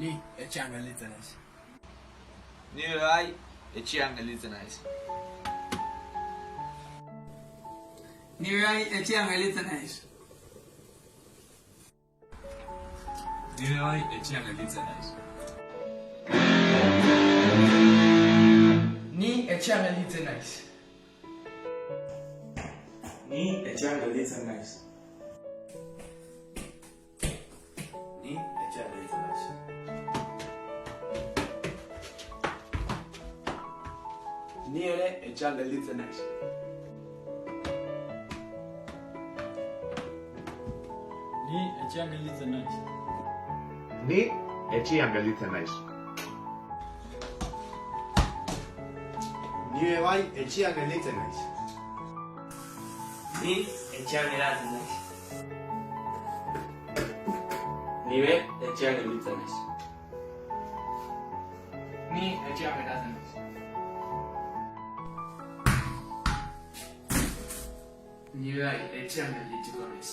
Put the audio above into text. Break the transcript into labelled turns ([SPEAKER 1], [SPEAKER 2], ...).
[SPEAKER 1] Ni etxean gelditzen naiz.
[SPEAKER 2] Ni bai, etxean gelditzen naiz.
[SPEAKER 1] Ni bai etxean gelditzen naiz.
[SPEAKER 3] Ni bai, etxean gelditzen naiz.
[SPEAKER 1] Ni etxean gelditzen naiz.
[SPEAKER 4] Ni etxean gelditzen naiz.
[SPEAKER 5] Ni etxean gelditzen naiz.
[SPEAKER 4] Ni ere etxean gelditzen naiz.
[SPEAKER 3] Ni etxean gelditzen naiz.
[SPEAKER 6] Ni etxean gelditzen naiz.
[SPEAKER 5] Ni bai etxean gelditzen naiz.
[SPEAKER 4] Ni etxean geratzen naiz. Ni be etxean gelditzen naiz.
[SPEAKER 1] Ni etxean geratzen naiz. Ni bai etxean geldituko naiz.